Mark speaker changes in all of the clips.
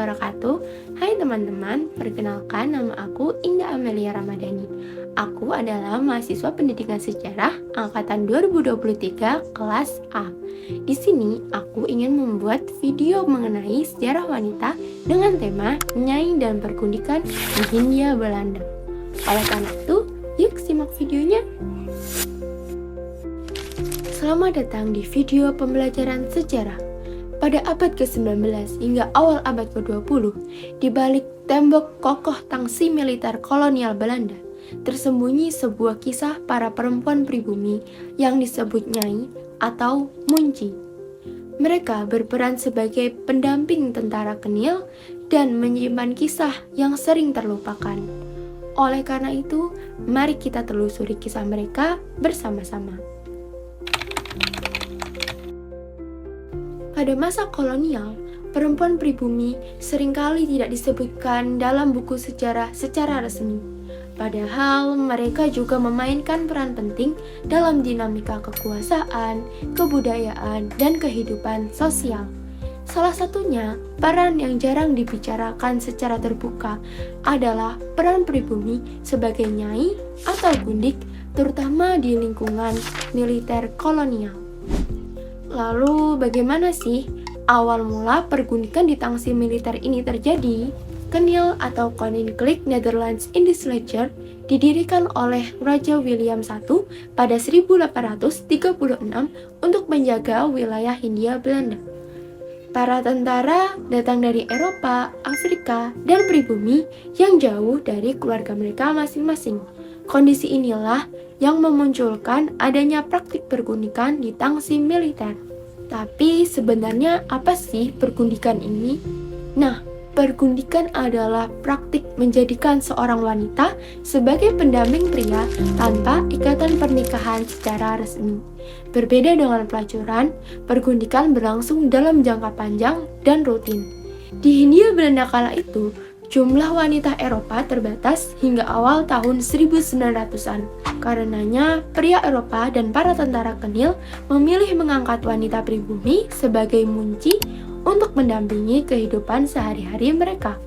Speaker 1: wabarakatuh. Hai teman-teman, perkenalkan nama aku Indah Amelia Ramadhani. Aku adalah mahasiswa pendidikan sejarah angkatan 2023 kelas A. Di sini aku ingin membuat video mengenai sejarah wanita dengan tema Nyai dan Perkundikan di Hindia Belanda. Oleh karena itu, yuk simak videonya. Selamat datang di video pembelajaran sejarah. Pada abad ke-19 hingga awal abad ke-20, di balik tembok kokoh tangsi militer kolonial Belanda, tersembunyi sebuah kisah para perempuan pribumi yang disebut Nyai atau Munci. Mereka berperan sebagai pendamping tentara Kenil dan menyimpan kisah yang sering terlupakan. Oleh karena itu, mari kita telusuri kisah mereka bersama-sama. Pada masa kolonial, perempuan pribumi seringkali tidak disebutkan dalam buku sejarah secara resmi. Padahal mereka juga memainkan peran penting dalam dinamika kekuasaan, kebudayaan, dan kehidupan sosial. Salah satunya, peran yang jarang dibicarakan secara terbuka adalah peran pribumi sebagai nyai atau gundik, terutama di lingkungan militer kolonial. Lalu bagaimana sih awal mula pergundikan di tangsi militer ini terjadi? Kenil atau Koninklijk Nederlands-Indisch Leger didirikan oleh Raja William I pada 1836 untuk menjaga wilayah Hindia Belanda. Para tentara datang dari Eropa, Afrika, dan pribumi yang jauh dari keluarga mereka masing-masing. Kondisi inilah yang memunculkan adanya praktik pergundikan di tangsi militer. Tapi sebenarnya apa sih pergundikan ini? Nah, pergundikan adalah praktik menjadikan seorang wanita sebagai pendamping pria tanpa ikatan pernikahan secara resmi. Berbeda dengan pelacuran, pergundikan berlangsung dalam jangka panjang dan rutin. Di Hindia Belanda kala itu, jumlah wanita Eropa terbatas hingga awal tahun 1900-an. Karenanya, pria Eropa dan para tentara Kenil memilih mengangkat wanita pribumi sebagai munci untuk mendampingi kehidupan sehari-hari mereka.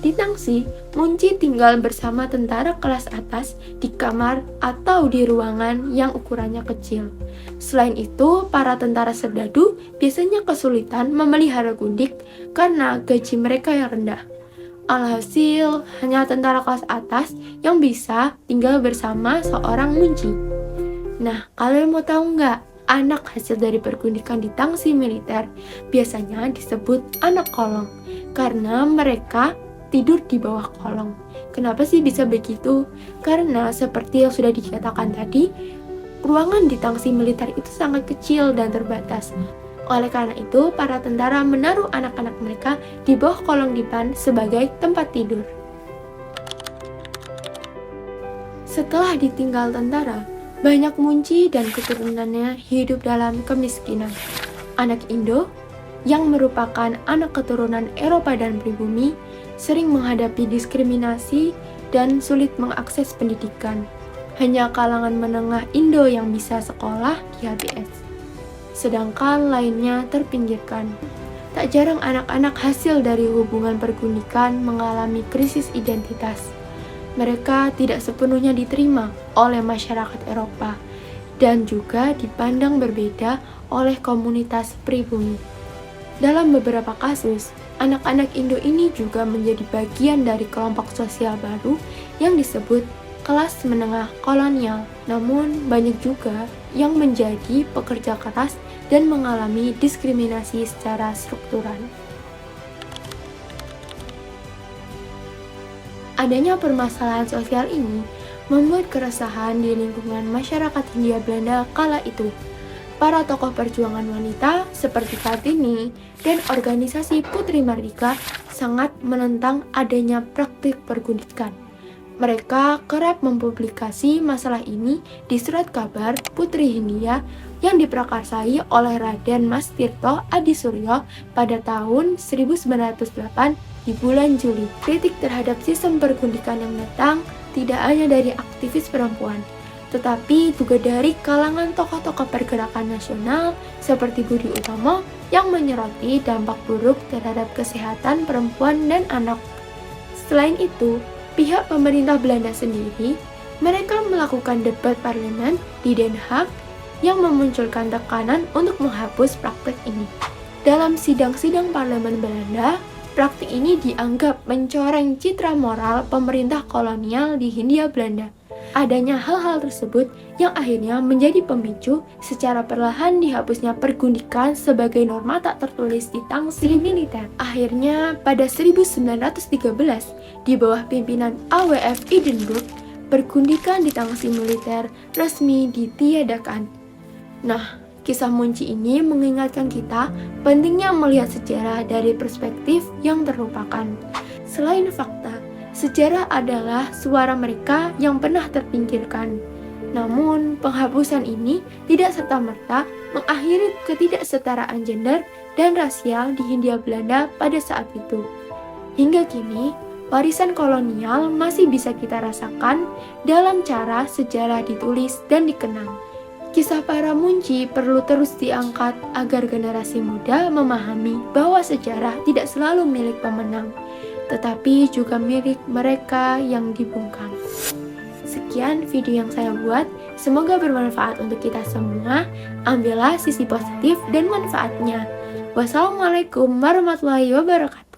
Speaker 1: Di tangsi, munci tinggal bersama tentara kelas atas di kamar atau di ruangan yang ukurannya kecil. Selain itu, para tentara serdadu biasanya kesulitan memelihara gundik karena gaji mereka yang rendah. Alhasil, hanya tentara kelas atas yang bisa tinggal bersama seorang munci. Nah, kalian mau tahu nggak? Anak hasil dari pergundikan di tangsi militer biasanya disebut anak kolong karena mereka tidur di bawah kolong. Kenapa sih bisa begitu? Karena seperti yang sudah dikatakan tadi, ruangan di tangsi militer itu sangat kecil dan terbatas. Oleh karena itu, para tentara menaruh anak-anak mereka di bawah kolong dipan sebagai tempat tidur. Setelah ditinggal tentara, banyak munci dan keturunannya hidup dalam kemiskinan. Anak Indo, yang merupakan anak keturunan Eropa dan pribumi, sering menghadapi diskriminasi dan sulit mengakses pendidikan. Hanya kalangan menengah Indo yang bisa sekolah di HBS, sedangkan lainnya terpinggirkan. Tak jarang anak-anak hasil dari hubungan pergundikan mengalami krisis identitas. Mereka tidak sepenuhnya diterima oleh masyarakat Eropa dan juga dipandang berbeda oleh komunitas pribumi. Dalam beberapa kasus, anak-anak Indo ini juga menjadi bagian dari kelompok sosial baru yang disebut kelas menengah kolonial. Namun, banyak juga yang menjadi pekerja keras dan mengalami diskriminasi secara struktural. Adanya permasalahan sosial ini membuat keresahan di lingkungan masyarakat Hindia Belanda kala itu. Para tokoh perjuangan wanita seperti Kartini dan organisasi Putri Mardika sangat menentang adanya praktik pergundikan. Mereka kerap mempublikasi masalah ini di surat kabar Putri Hindia yang diprakarsai oleh Raden Mas Tirto Adisuryo pada tahun 1908 di bulan Juli. Kritik terhadap sistem pergundikan yang datang tidak hanya dari aktivis perempuan, tetapi juga dari kalangan tokoh-tokoh pergerakan nasional seperti Budi Utomo yang menyoroti dampak buruk terhadap kesehatan perempuan dan anak. Selain itu, pihak pemerintah Belanda sendiri, mereka melakukan debat parlemen di Den Haag yang memunculkan tekanan untuk menghapus praktek ini. Dalam sidang-sidang parlemen Belanda, praktik ini dianggap mencoreng citra moral pemerintah kolonial di Hindia Belanda. Adanya hal-hal tersebut yang akhirnya menjadi pemicu secara perlahan dihapusnya pergundikan sebagai norma tak tertulis di tangsi militer. Akhirnya pada 1913 di bawah pimpinan AWF Edinburgh, pergundikan di tangsi militer resmi ditiadakan. Nah, kisah Munci ini mengingatkan kita pentingnya melihat sejarah dari perspektif yang terlupakan. Selain fakta, sejarah adalah suara mereka yang pernah terpinggirkan. Namun, penghapusan ini tidak serta-merta mengakhiri ketidaksetaraan gender dan rasial di Hindia Belanda pada saat itu. Hingga kini, warisan kolonial masih bisa kita rasakan dalam cara sejarah ditulis dan dikenang. Kisah para Munci perlu terus diangkat agar generasi muda memahami bahwa sejarah tidak selalu milik pemenang, tetapi juga milik mereka yang dibungkam. Sekian video yang saya buat, semoga bermanfaat untuk kita semua. Ambillah sisi positif dan manfaatnya. Wassalamualaikum warahmatullahi wabarakatuh.